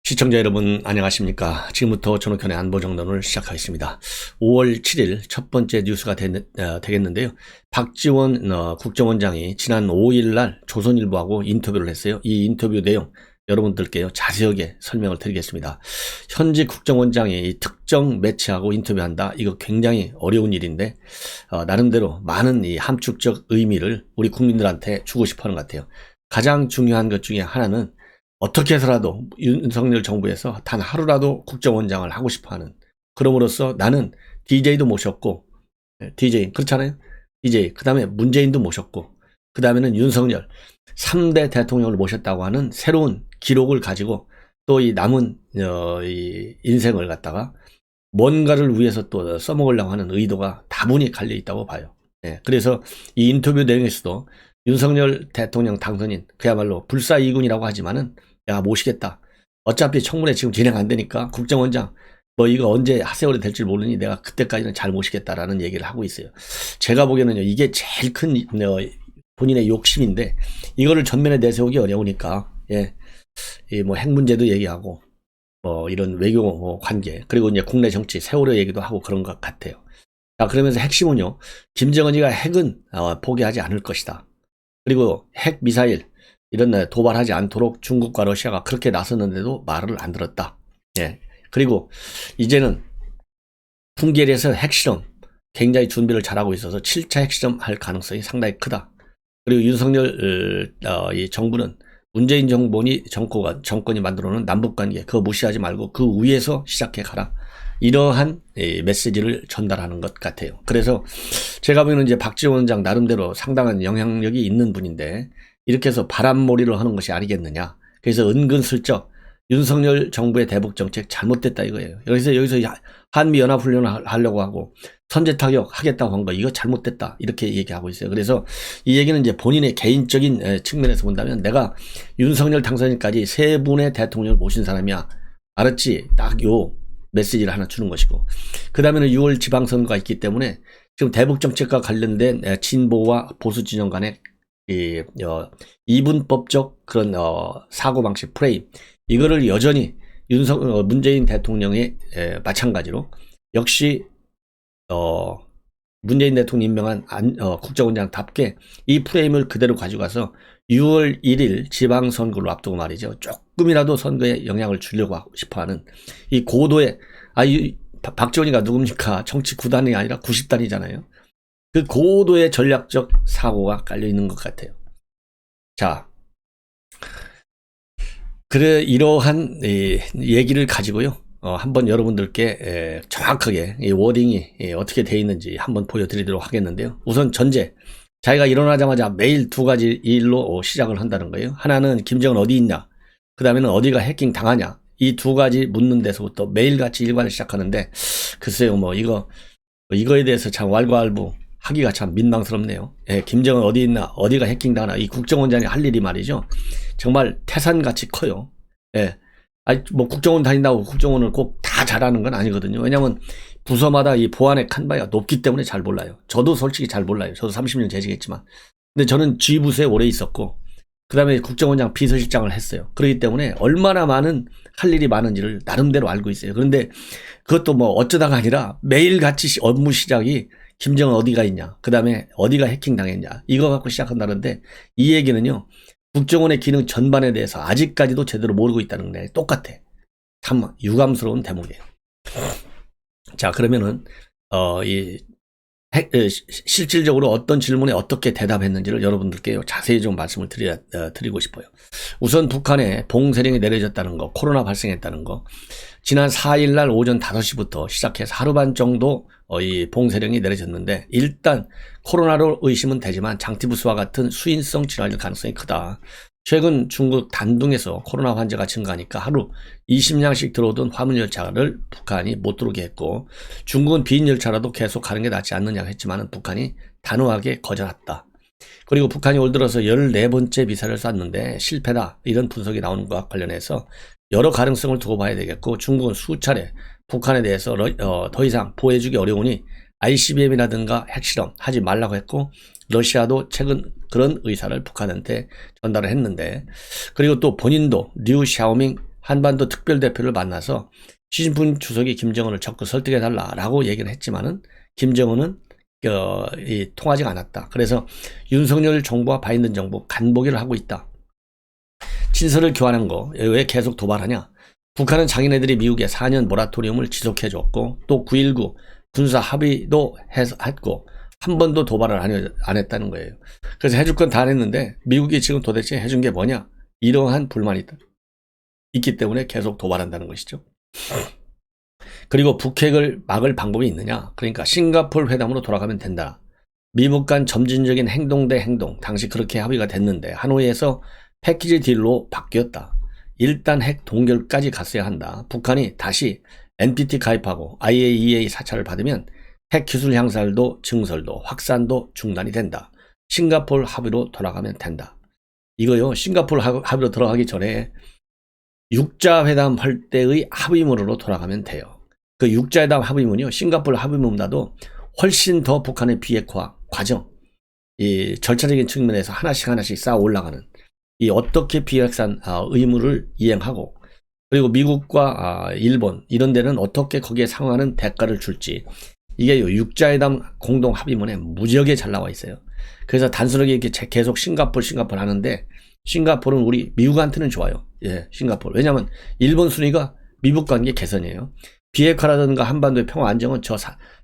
시청자 여러분 안녕하십니까. 지금부터 전옥현의 안보정론을 시작하겠습니다. 5월 7일 첫 번째 뉴스가 되겠는데요. 박지원 국정원장이 지난 5일 날 조선일보하고 인터뷰를 했어요. 이 인터뷰 내용 여러분들께 자세하게 설명을 드리겠습니다. 현직 국정원장이 특정 매체하고 인터뷰한다. 이거 굉장히 어려운 일인데 나름대로 많은 이 함축적 의미를 우리 국민들한테 주고 싶어하는 것 같아요. 가장 중요한 것 중에 하나는 어떻게 해서라도 윤석열 정부에서 단 하루라도 국정원장을 하고 싶어하는, 그럼으로써 나는 DJ도 모셨고, DJ 그렇잖아요. DJ 그 다음에 문재인도 모셨고, 그 다음에는 윤석열 3대 대통령을 모셨다고 하는 새로운 기록을 가지고 또 이 남은 이 인생을 갖다가 뭔가를 위해서 또 써먹으려고 하는 의도가 다분히 갈려 있다고 봐요. 그래서 이 인터뷰 내용에서도 윤석열 대통령 당선인 그야말로 불사이군이라고 하지만은 야 모시겠다. 어차피 청문회 지금 진행 안 되니까 국정원장 뭐 이거 언제 하세월이 될지 모르니 내가 그때까지는 잘 모시겠다라는 얘기를 하고 있어요. 제가 보기에는요 이게 제일 큰 본인의 욕심인데 이거를 전면에 내세우기 어려우니까 뭐 핵 문제도 얘기하고 뭐 이런 외교 관계 그리고 이제 국내 정치 세월호 얘기도 하고 그런 것 같아요. 자 그러면서 핵심은요 김정은이가 핵은 포기하지 않을 것이다. 그리고 핵 미사일 이런 도발하지 않도록 중국과 러시아가 그렇게 나섰는데도 말을 안 들었다. 그리고 이제는 풍계리에서 핵실험 굉장히 준비를 잘하고 있어서 7차 핵실험 할 가능성이 상당히 크다. 그리고 윤석열 이 정부는 문재인 정권이 만들어놓은 남북관계 그거 무시하지 말고 그 위에서 시작해 가라. 이러한 메시지를 전달하는 것 같아요. 그래서 제가 보기에는 이제 박지원 원장 나름대로 상당한 영향력이 있는 분인데 이렇게 해서 바람몰이를 하는 것이 아니겠느냐. 그래서 은근슬쩍 윤석열 정부의 대북정책 잘못됐다 이거예요. 여기서 한미연합훈련을 하려고 하고 선제타격 하겠다고 한 거 이거 잘못됐다 이렇게 얘기하고 있어요. 그래서 이 얘기는 이제 본인의 개인적인 측면에서 본다면 내가 윤석열 당선인까지 세 분의 대통령을 모신 사람이야. 알았지? 딱 요 메시지를 하나 주는 것이고 그 다음에는 6월 지방선거가 있기 때문에 지금 대북정책과 관련된 진보와 보수 진영 간의 이분법적 그런 사고방식 프레임 이거를 여전히 문재인 대통령의 마찬가지로 역시 문재인 대통령 임명한 국정원장답게 이 프레임을 그대로 가져가서 6월 1일 지방선거를 앞두고 말이죠. 조금이라도 선거에 영향을 주려고 싶어하는 이 고도의 박지원이가 누굽니까? 정치 9단이 아니라 90단이잖아요. 그 고도의 전략적 사고가 깔려 있는 것 같아요. 자, 그래 이러한 얘기를 가지고요. 한번 여러분들께 정확하게 이 워딩이 어떻게 되어 있는지 한번 보여드리도록 하겠는데요. 우선 전제, 자기가 일어나자마자 매일 두 가지 일로 시작을 한다는 거예요. 하나는 김정은 어디 있냐, 그 다음에는 어디가 해킹 당하냐, 이 두 가지 묻는 데서부터 매일같이 일관을 시작하는데 글쎄요 뭐 이거에 대해서 참 왈가왈부 하기가 참 민망스럽네요. 김정은 어디 있나, 어디가 해킹당하나, 이 국정원장이 할 일이 말이죠. 정말 태산같이 커요. 뭐 국정원 다닌다고 국정원을 꼭 다 잘하는 건 아니거든요. 왜냐하면 부서마다 이 보안의 칸바가 높기 때문에 잘 몰라요. 저도 솔직히 잘 몰라요. 저도 30년 재직했지만. 근데 저는 G부서에 오래 있었고, 그 다음에 국정원장 비서실장을 했어요. 그렇기 때문에 얼마나 많은 할 일이 많은지를 나름대로 알고 있어요. 그런데 그것도 뭐 어쩌다가 아니라 매일같이 업무 시작이 김정은 어디가 있냐, 그 다음에 어디가 해킹 당했냐, 이거 갖고 시작한다는데 이 얘기는요 국정원의 기능 전반에 대해서 아직까지도 제대로 모르고 있다는 게 똑같아. 참 유감스러운 대목이에요. 자 그러면은 실질적으로 어떤 질문에 어떻게 대답했는지를 여러분들께 자세히 좀 말씀을 드리고 싶어요. 우선 북한에 봉쇄령이 내려졌다는 거, 코로나 발생했다는 거, 지난 4일 날 오전 5시부터 시작해서 하루 반 정도 이 봉쇄령이 내려졌는데 일단 코로나로 의심은 되지만 장티푸스와 같은 수인성 질환일 가능성이 크다. 최근 중국 단둥에서 코로나 환자가 증가하니까 하루 20량씩 들어오던 화물열차를 북한이 못 들어오게 했고 중국은 빈 열차라도 계속 가는 게 낫지 않느냐고 했지만 북한이 단호하게 거절했다. 그리고 북한이 올 들어서 14번째 미사일을 쐈는데 실패다 이런 분석이 나오는 것과 관련해서 여러 가능성을 두고 봐야 되겠고 중국은 수차례 북한에 대해서 더 이상 보호해주기 어려우니 ICBM이라든가 핵실험 하지 말라고 했고 러시아도 최근 그런 의사를 북한한테 전달을 했는데 그리고 또 본인도 류 샤오밍 한반도 특별대표를 만나서 시진핑 주석이 김정은을 적극 설득해달라라고 얘기를 했지만은 김정은은 통하지 않았다. 그래서 윤석열 정부와 바이든 정부 간보기를 하고 있다. 친서를 교환한 거 왜 계속 도발하냐? 북한은 자기네들이 미국에 4년 모라토리움을 지속해줬고 또 9.19 군사 합의도 했고 한 번도 도발을 안 했다는 거예요. 그래서 해줄 건 다 했는데 미국이 지금 도대체 해준 게 뭐냐? 이러한 불만이 있기 때문에 계속 도발한다는 것이죠. 그리고 북핵을 막을 방법이 있느냐? 그러니까 싱가포르 회담으로 돌아가면 된다. 미국 간 점진적인 행동 대 행동, 당시 그렇게 합의가 됐는데 하노이에서 패키지 딜로 바뀌었다. 일단 핵 동결까지 갔어야 한다. 북한이 다시 NPT 가입하고 IAEA 사찰을 받으면 핵 기술 향살도 증설도 확산도 중단이 된다. 싱가포르 합의로 돌아가면 된다. 이거요, 싱가포르 합의로 들어가기 전에 육자회담 할 때의 합의문으로 돌아가면 돼요. 그 육자회담 합의문이요, 싱가포르 합의문보다도 훨씬 더 북한의 비핵화 과정, 이 절차적인 측면에서 하나씩 쌓아 올라가는, 이 어떻게 비핵산 의무를 이행하고, 그리고 미국과 일본 이런 데는 어떻게 거기에 상응하는 대가를 줄지, 이게 육자회담 공동 합의문에 무지하게 잘 나와 있어요. 그래서 단순하게 이렇게 계속 싱가포르 하는데, 싱가포르는 우리 미국한테는 좋아요. 예, 싱가포르. 왜냐하면 일본 순위가 미국 관계 개선이에요. 비핵화라든가 한반도의 평화 안정은 저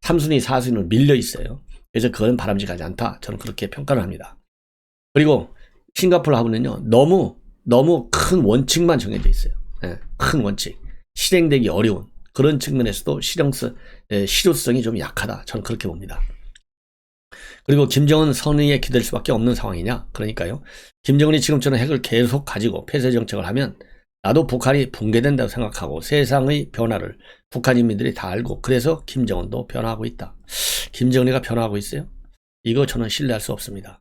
3순위, 4순위로 밀려 있어요. 그래서 그건 바람직하지 않다. 저는 그렇게 평가를 합니다. 그리고 싱가포르 하고는요, 너무 큰 원칙만 정해져 있어요. 예, 큰 원칙. 실행되기 어려운 그런 측면에서도 실효성이 좀 약하다. 저는 그렇게 봅니다. 그리고 김정은 선의에 기댈 수밖에 없는 상황이냐? 그러니까요, 김정은이 지금처럼 핵을 계속 가지고 폐쇄 정책을 하면 나도 북한이 붕괴된다고 생각하고 세상의 변화를 북한 인민들이 다 알고, 그래서 김정은도 변화하고 있다. 김정은이가 변화하고 있어요? 이거 저는 신뢰할 수 없습니다.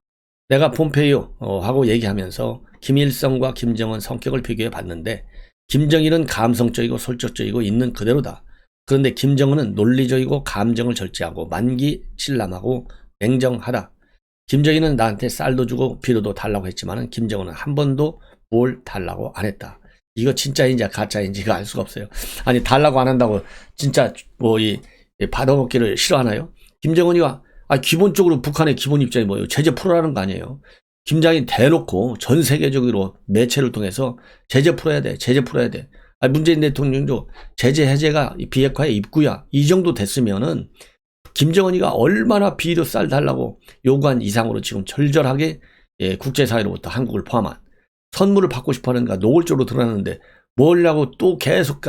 내가 폼페이오 하고 얘기하면서 김일성과 김정은 성격을 비교해 봤는데, 김정일은 감성적이고 솔직적이고 있는 그대로다. 그런데 김정은은 논리적이고 감정을 절제하고 만기칠람하고 냉정하다. 김정일은 나한테 쌀도 주고 비료도 달라고 했지만 김정은은 한 번도 뭘 달라고 안 했다. 이거 진짜인지 가짜인지가 알 수가 없어요. 아니, 달라고 안 한다고 진짜 받아먹기를 싫어하나요? 김정은이가 기본적으로 북한의 기본 입장이 뭐예요? 제재 풀어라는 거 아니에요. 김정일이 대놓고 전 세계적으로 매체를 통해서 제재 풀어야 돼. 문재인 대통령도 제재 해제가 비핵화의 입구야. 이 정도 됐으면은 김정은이가 얼마나 비료 쌀 달라고 요구한 이상으로 지금 절절하게 국제사회로부터 한국을 포함한 선물을 받고 싶어 하는가 노골적으로 드러났는데 뭐라고 또 계속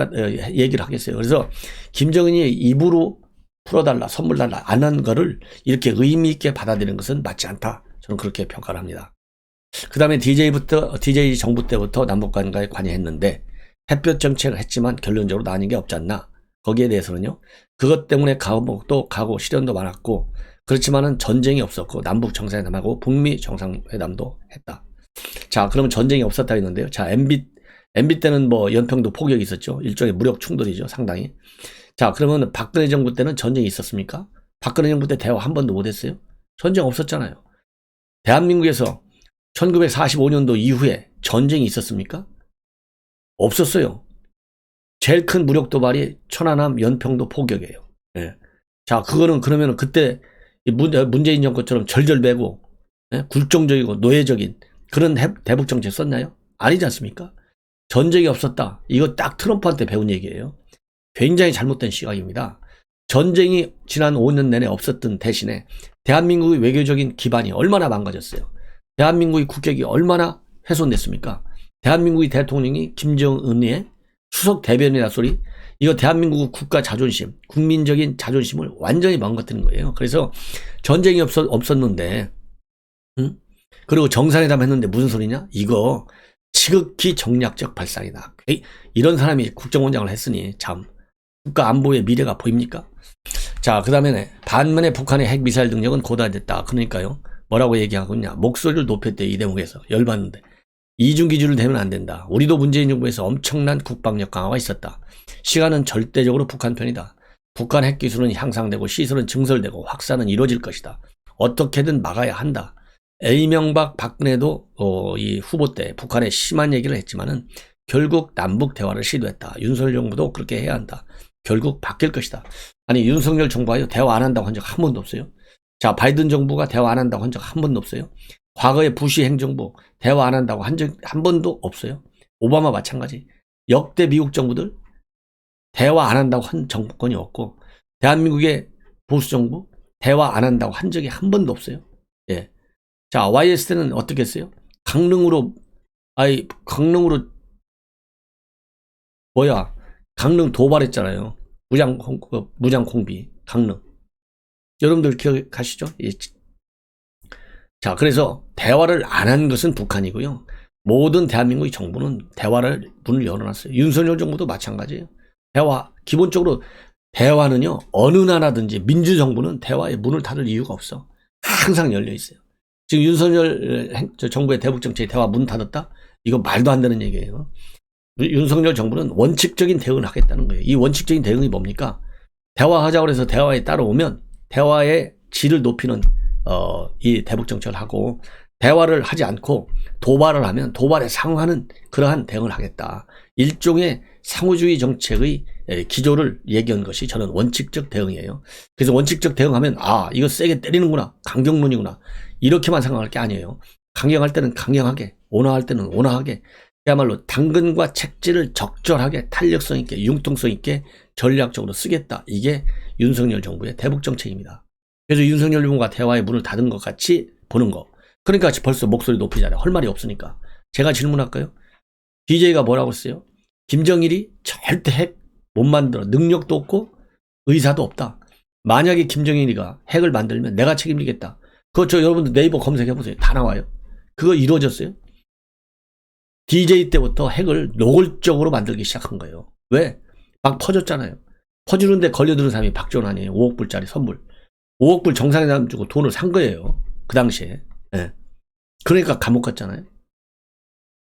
얘기를 하겠어요. 그래서 김정은이 입으로 풀어달라, 선물 달라 안 한 거를 이렇게 의미 있게 받아들이는 것은 맞지 않다. 저는 그렇게 평가를 합니다. 그 다음에 DJ 정부 때부터 남북 관계에 관여했는데 햇볕 정책을 했지만 결론적으로 나뉜 게 없지 않나. 거기에 대해서는요, 그것 때문에 감옥도 가고 시련도 많았고, 그렇지만은 전쟁이 없었고 남북 정상회담하고 북미 정상회담도 했다. 자, 그러면 전쟁이 없었다 했는데요. 자, MB 때는 뭐 연평도 포격이 있었죠. 일종의 무력 충돌이죠, 상당히. 자, 그러면 박근혜 정부 때는 전쟁이 있었습니까? 박근혜 정부 때 대화 한 번도 못 했어요? 전쟁 없었잖아요. 대한민국에서 1945년도 이후에 전쟁이 있었습니까? 없었어요. 제일 큰 무력 도발이 천안함 연평도 포격이에요. 예. 자, 그거는 그러면 그때 문재인 정권처럼 절절매고, 예? 굴종적이고 노예적인 그런 대북 정책 썼나요? 아니지 않습니까? 전쟁이 없었다. 이거 딱 트럼프한테 배운 얘기예요. 굉장히 잘못된 시각입니다. 전쟁이 지난 5년 내내 없었던 대신에 대한민국의 외교적인 기반이 얼마나 망가졌어요. 대한민국의 국격이 얼마나 훼손됐습니까? 대한민국의 대통령이 김정은의 수석 대변이라 소리, 이거 대한민국 국가 자존심, 국민적인 자존심을 완전히 망가뜨린 거예요. 그래서 전쟁이 없었는데, 응? 그리고 정상회담 했는데 무슨 소리냐? 이거 지극히 정략적 발상이다. 이런 사람이 국정원장을 했으니 참 국가 안보의 미래가 보입니까? 자, 그 다음에 반면에 북한의 핵미사일 능력은 고도화됐다. 그러니까요, 뭐라고 얘기하고 있냐? 목소리를 높였대. 이 대목에서 열받는데 이중기준을 대면 안 된다. 우리도 문재인 정부에서 엄청난 국방력 강화가 있었다. 시간은 절대적으로 북한 편이다. 북한 핵기술은 향상되고 시설은 증설되고 확산은 이루어질 것이다. 어떻게든 막아야 한다. 이명박 박근혜도 이 후보 때 북한에 심한 얘기를 했지만은 결국 남북 대화를 시도했다. 윤석열 정부도 그렇게 해야 한다. 결국 바뀔 것이다. 아니 윤석열 정부가요 대화 안 한다고 한 적 한 번도 없어요. 자 바이든 정부가 대화 안 한다고 한 적 한 번도 없어요. 과거의 부시 행정부 대화 안 한다고 한 적 한 번도 없어요. 오바마 마찬가지. 역대 미국 정부들 대화 안 한다고 한 정권이 없고 대한민국의 보수 정부 대화 안 한다고 한 적이 한 번도 없어요. 예. 자 YS 때는 어떻게 했어요? 강릉으로 강릉 도발했잖아요. 무장 공비 강릉. 여러분들 기억하시죠? 예. 자 그래서 대화를 안 한 것은 북한이고요. 모든 대한민국의 정부는 대화를 문을 열어놨어요. 윤석열 정부도 마찬가지예요. 대화 기본적으로 대화는요 어느 나라든지 민주정부는 대화의 문을 닫을 이유가 없어. 항상 열려 있어요. 지금 윤석열 정부의 대북정책에 대화 문 닫았다? 이거 말도 안 되는 얘기예요. 윤석열 정부는 원칙적인 대응을 하겠다는 거예요. 이 원칙적인 대응이 뭡니까? 대화하자고 해서 대화에 따라오면 대화의 질을 높이는 이 대북정책을 하고 대화를 하지 않고 도발을 하면 도발에 상응하는 그러한 대응을 하겠다. 일종의 상호주의 정책의 기조를 얘기한 것이 저는 원칙적 대응이에요. 그래서 원칙적 대응하면 이거 세게 때리는구나. 강경론이구나. 이렇게만 생각할 게 아니에요. 강경할 때는 강경하게, 온화할 때는 온화하게 그야말로 당근과 책지를 적절하게 탄력성 있게 융통성 있게 전략적으로 쓰겠다. 이게 윤석열 정부의 대북정책입니다. 그래서 윤석열 정부가 대화의 문을 닫은 것 같이 보는 거. 그러니까 벌써 목소리 높이잖아요. 할 말이 없으니까. 제가 질문할까요? DJ가 뭐라고 했어요? 김정일이 절대 핵 못 만들어. 능력도 없고 의사도 없다. 만약에 김정일이가 핵을 만들면 내가 책임지겠다. 그거 여러분들 네이버 검색해보세요. 다 나와요. 그거 이루어졌어요? DJ 때부터 핵을 노골적으로 만들기 시작한 거예요. 왜? 막 퍼졌잖아요. 퍼주는데 걸려드는 사람이 박지원 아니에요. 5억 불짜리 선물. 5억 불 정상회담 주고 돈을 산 거예요. 그 당시에. 네. 그러니까 감옥 갔잖아요.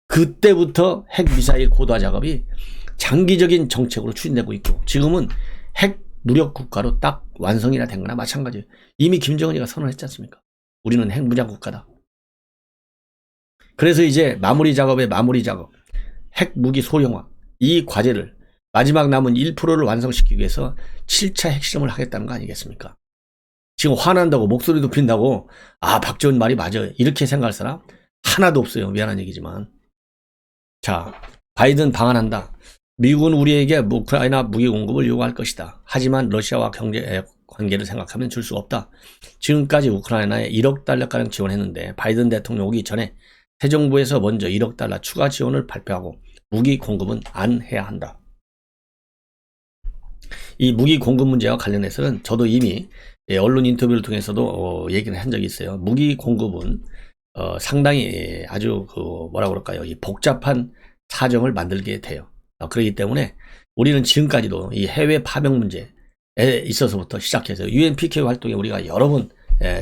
그때부터 핵 미사일 고도화 작업이 장기적인 정책으로 추진되고 있고 지금은 핵 무력 국가로 딱 완성이나 된 거나 마찬가지예요. 이미 김정은이가 선언했지 않습니까? 우리는 핵 무장 국가다. 그래서 이제 마무리 작업, 핵 무기 소형화 이 과제를 마지막 남은 1%를 완성시키기 위해서 7차 핵실험을 하겠다는 거 아니겠습니까? 지금 화난다고 목소리 높인다고 박지원 말이 맞아요. 이렇게 생각할 사람 하나도 없어요. 미안한 얘기지만. 자, 바이든 방한한다. 미국은 우리에게 우크라이나 무기 공급을 요구할 것이다. 하지만 러시아와 경제 관계를 생각하면 줄 수가 없다. 지금까지 우크라이나에 1억 달러가량 지원했는데 바이든 대통령 오기 전에 새 정부에서 먼저 1억 달러 추가 지원을 발표하고 무기 공급은 안 해야 한다. 이 무기 공급 문제와 관련해서는 저도 이미 언론 인터뷰를 통해서도 얘기를 한 적이 있어요. 무기 공급은 상당히 아주 이 복잡한 사정을 만들게 돼요. 그렇기 때문에 우리는 지금까지도 이 해외 파병 문제에 있어서부터 시작해서 UNPK 활동에 우리가 여러 번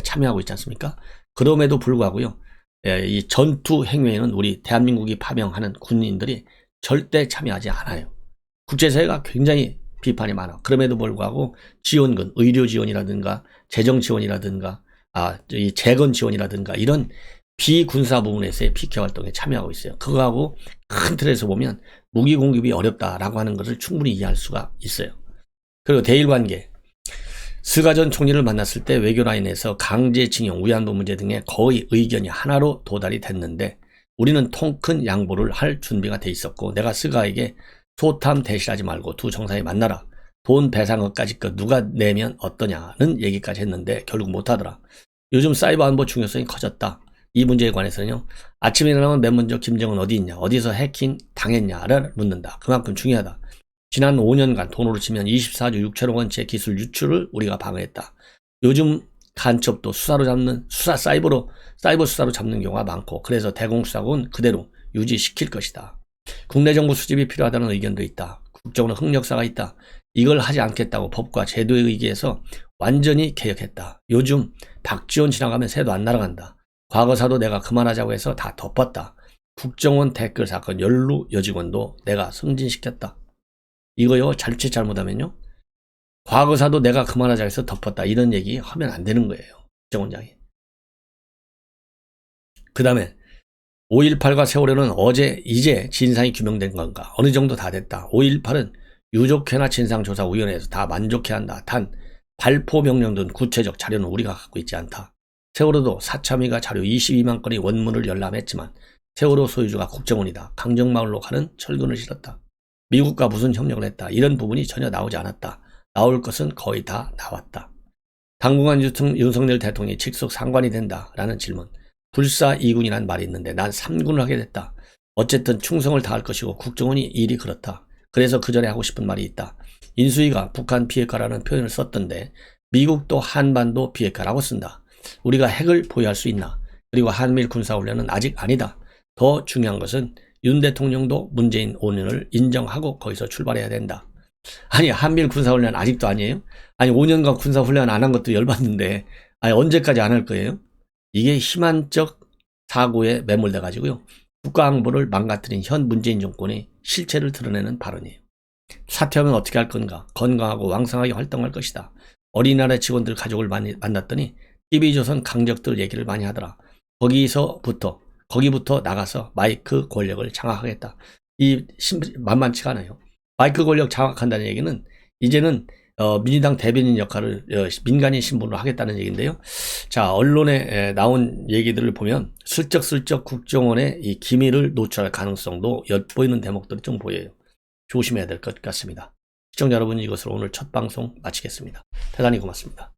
참여하고 있지 않습니까? 그럼에도 불구하고요. 이 전투 행위에는 우리 대한민국이 파병하는 군인들이 절대 참여하지 않아요. 국제사회가 굉장히 비판이 많아. 그럼에도 불구하고 지원금, 의료 지원이라든가 재정 지원이라든가 이 재건 지원이라든가 이런 비군사 부분에서의 PK 활동에 참여하고 있어요. 그거하고 큰 틀에서 보면 무기 공급이 어렵다라고 하는 것을 충분히 이해할 수가 있어요. 그리고 대일관계. 스가 전 총리를 만났을 때 외교라인에서 강제징용, 위안부 문제 등의 거의 의견이 하나로 도달이 됐는데 우리는 통 큰 양보를 할 준비가 돼 있었고 내가 스가에게 소탐 대실하지 말고 두 정상이 만나라. 돈 배상금까지 누가 내면 어떠냐는 얘기까지 했는데 결국 못하더라. 요즘 사이버 안보 중요성이 커졌다. 이 문제에 관해서는요. 아침에 일어나면 맨 먼저 김정은 어디 있냐, 어디서 해킹 당했냐를 묻는다. 그만큼 중요하다. 지난 5년간 돈으로 치면 24조 6천억 원치의 기술 유출을 우리가 방어했다. 요즘 간첩도 사이버 수사로 잡는 경우가 많고 그래서 대공수사국은 그대로 유지시킬 것이다. 국내 정부 수집이 필요하다는 의견도 있다. 국정으로 흑역사가 있다. 이걸 하지 않겠다고 법과 제도에 의기해서 완전히 개혁했다. 요즘 박지원 지나가면 새도 안 날아간다. 과거사도 내가 그만하자고 해서 다 덮었다. 국정원 댓글 사건 연루 여직원도 내가 승진시켰다. 이거요 자칫 잘못하면요 과거사도 내가 그만하자고 해서 덮었다. 이런 얘기 하면 안 되는 거예요. 국정원장이. 그 다음에 5.18과 세월호는 이제 진상이 규명된 건가? 어느 정도 다 됐다. 5.18은 유족회나 진상조사위원회에서 다 만족해야 한다. 단 발포 명령 등 구체적 자료는 우리가 갖고 있지 않다. 세월호도 사참위가 자료 22만 건의 원문을 열람했지만 세월호 소유주가 국정원이다. 강정마을로 가는 철근을 실었다. 미국과 무슨 협력을 했다. 이런 부분이 전혀 나오지 않았다. 나올 것은 거의 다 나왔다. 당분간 윤석열 대통령이 직속 상관이 된다라는 질문. 불사이군이란 말이 있는데 난 3군을 하게 됐다. 어쨌든 충성을 다할 것이고 국정원이 일이 그렇다. 그래서 그 전에 하고 싶은 말이 있다. 인수위가 북한 비핵화라는 표현을 썼던데 미국도 한반도 비핵화라고 쓴다. 우리가 핵을 보유할 수 있나? 그리고 한미일 군사훈련은 아직 아니다. 더 중요한 것은 윤 대통령도 문재인 5년을 인정하고 거기서 출발해야 된다. 아니 한미일 군사훈련 아직도 아니에요? 아니 5년간 군사훈련 안 한 것도 열받는데 아니 언제까지 안 할 거예요? 이게 희망적 사고에 매몰돼 가지고요. 국가안보를 망가뜨린 현 문재인 정권의 실체를 드러내는 발언이에요. 사퇴하면 어떻게 할 건가? 건강하고 왕성하게 활동할 것이다. 어린이날에 직원들 가족을 만났더니 TV조선 강적들 얘기를 많이 하더라. 거기부터 나가서 마이크 권력을 장악하겠다. 만만치가 않아요. 마이크 권력 장악한다는 얘기는 이제는 민주당 대변인 역할을 민간인 신분으로 하겠다는 얘기인데요. 자, 언론에 나온 얘기들을 보면 슬쩍슬쩍 국정원의 이 기밀을 노출할 가능성도 엿보이는 대목들이 좀 보여요. 조심해야 될 것 같습니다. 시청자 여러분, 이것으로 오늘 첫 방송 마치겠습니다. 대단히 고맙습니다.